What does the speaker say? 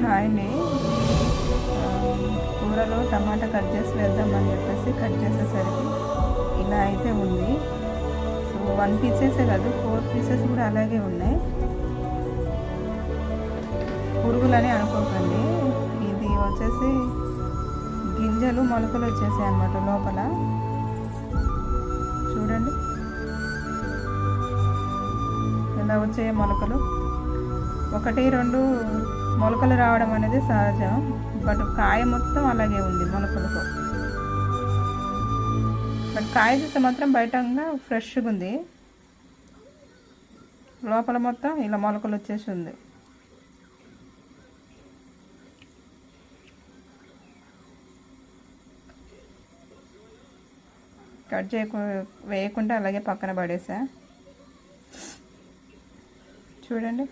కాయని కూరలో టమాటా కట్ చేసి వేద్దామని చెప్పేసి కట్ చేసేసరికి ఇలా అయితే ఉంది. సో 1 పీసెసే కాదు 4 పీసెస్ కూడా అలాగే ఉన్నాయి. పురుగులని అనుకోకండి, ఇది వచ్చేసి గింజలు మొలకలు వచ్చేసాయి అన్నమాట లోపల. చూడండి ఇలా వచ్చే మొలకలు, 1-2 మొలకలు రావడం అనేది సహజం. బట్ కాయ మొత్తం అలాగే ఉంది మొలకలతో. బట్ కాయ చూస్తే మాత్రం బయటంగా ఫ్రెష్గా ఉంది, లోపల మొత్తం ఇలా మొలకలు వచ్చేసి ఉంది. కట్ వేయకుండా అలాగే పక్కన పడేసా. చూడండి.